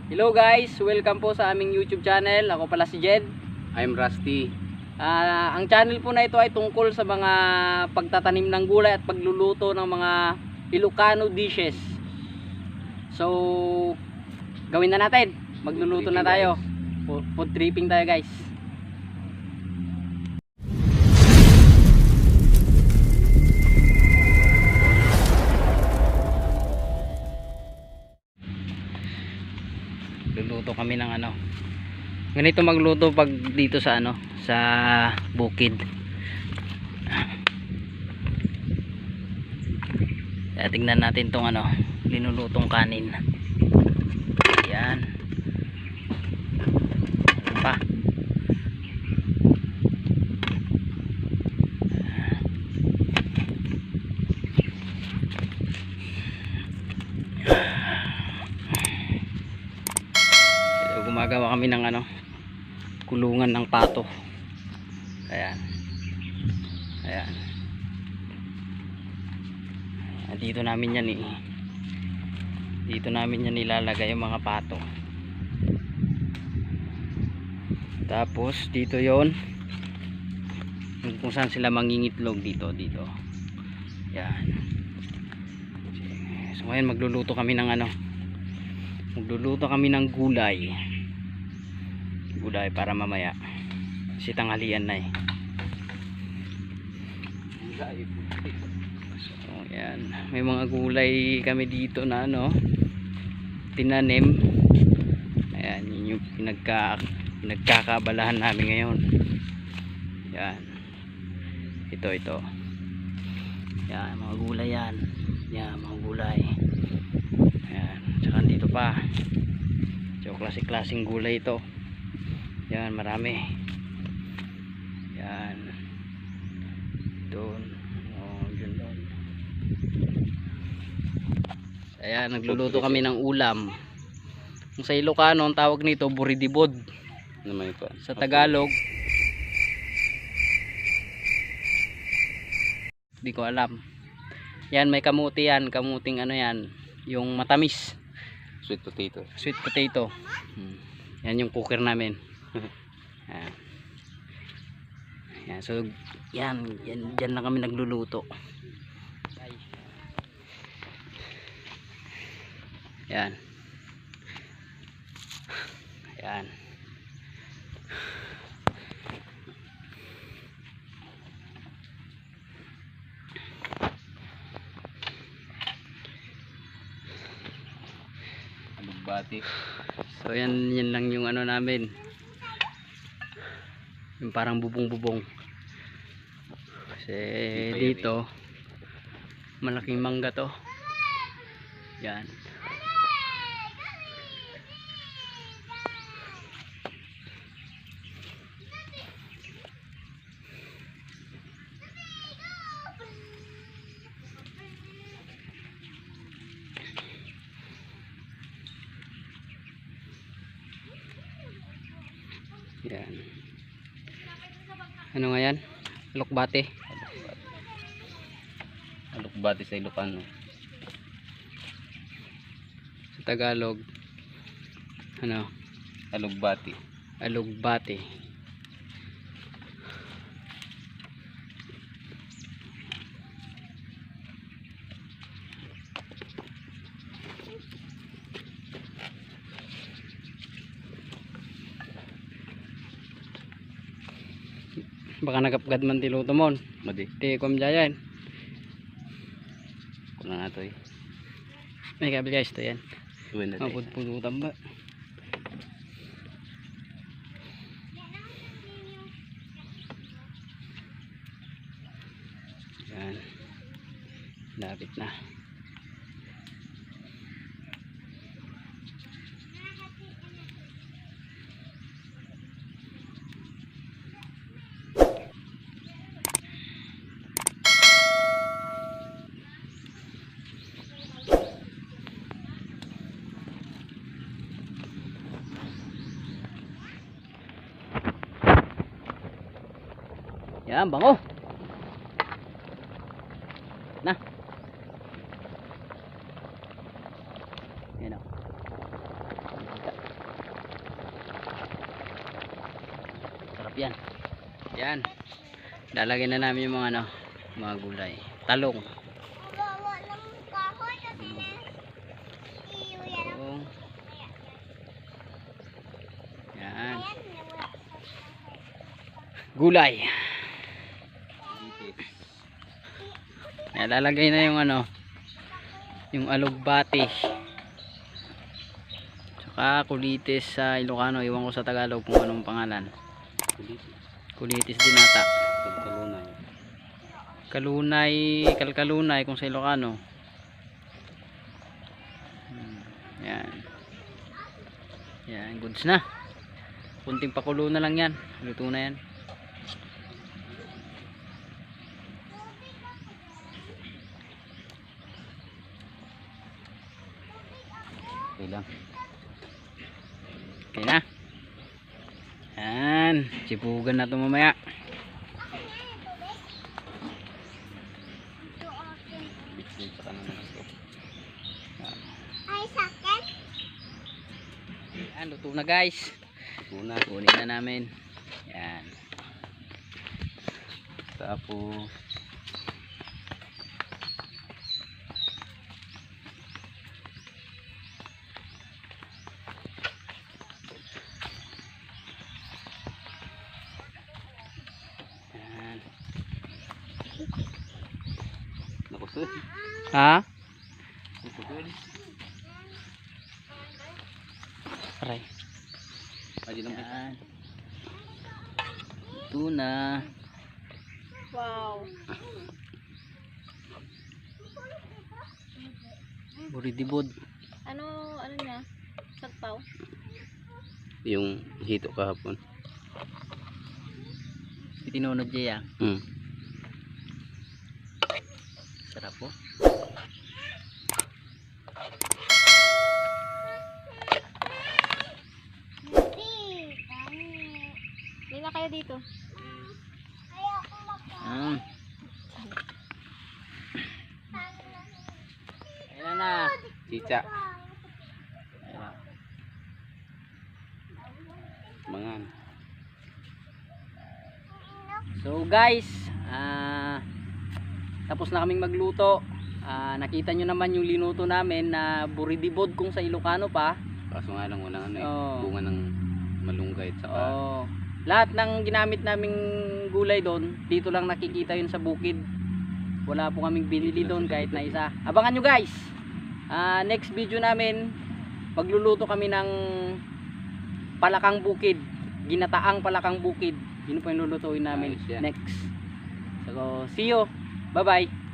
Hello guys, welcome po sa aming YouTube channel. Ako pala si Jed. I'm Rusty. Ang channel po na ito ay tungkol sa mga pagtatanim ng gulay at pagluluto ng mga Ilocano dishes. So, gawin na natin. Magluluto na tayo. Food tripping tayo guys. Luluto kami ng ano. Ganito magluto pag dito sa ano, sa bukid. Tingnan natin tong ano, linulutong kanin. Yan. Ano pa? Gumagawa kami ng ano, kulungan ng pato. Ayan. Ayan. Dito namin yan dito namin yan nilalagay yung mga pato. Tapos dito yon kung saan sila mangingitlog, dito. Yan. So ngayon magluluto kami ng ano, magluluto kami ng gulay para mamaya kasi tanghalian na So yan, may mga gulay kami dito na ano, tinanim. Ayan, yun yung pinagkakabalahan namin ngayon. Yan, ito yan, mga gulay yan, mga gulay. Ayan, tsaka dito pa, so klaseng gulay ito. Yan, marami. Yan. Doon. Doon. Ayan, nagluluto kami ng ulam. Kung sa Ilocano, ang tawag nito buridibod. Sa Tagalog, di ko alam. Yan, may kamuti yan. Kamuting ano yan, yung matamis. Sweet potato. Yan yung cooker namin. Ayan. Ayan, so yan lang kami nagluluto. Yan. Ayan. Alugbati. So yan lang yung ano namin, yung parang bubong kasi dito malaking mangga to. Yan. Yan. Ano nga yan? Alokbate. Alukbati sa Ilocano. Sa Tagalog, ano? Alugbati. Alugbate. Baka nagapgad man ti luto mon. Madi. Ti kom jayan. Kuna na to eh. May kabil guys to yan. Tuwin na tayo. Mapudpudutan ba? Yan. Lapit na. Yan, bango. Na. Yan o. yan. Yan. Lalagyan na namin yung mga ano, mga gulay. Talong. Talong. Yan. Gulay. Yan, lalagay na yung ano, yung alugbati. Tsaka kulitis sa Ilocano. Iwan ko sa Tagalog kung anong pangalan. Kulitis din ata. Kalkalunay kung sa Ilocano. Yan. Yan, goods na. Kunting pakulo na lang yan. Luto na yan. Okay lang. Okay na. Yan. Sipugan na ito mamaya. Yan, luto na guys. Kunin na namin. Yan. Tapos Yan. nakusod. Ha? Nakusod. Aray. Aji lang. Yan. Ito na. Wow. Buridibod. Ano niya? Sagpaw? Yung hito kahapon. Itinunod niya. Sarap po. Hindi na kayo dito. Ayan na. Cica. Ayan na. Mangan. So guys, tapos na kaming magluto. Nakita nyo naman yung linuto namin na buridibod kung sa Ilocano pa. Kaso nga lang walang ano eh. Oo. Bunga ng malunggay at saka Lahat ng ginamit naming gulay doon, dito lang nakikita yun sa bukid. Wala po kaming binili doon kahit na isa. Abangan nyo guys. Next video namin, magluluto kami ng palakang bukid. Ginataang palakang bukid. Yun po yung lulutuin namin Nice yan. next. So see you. Bye bye.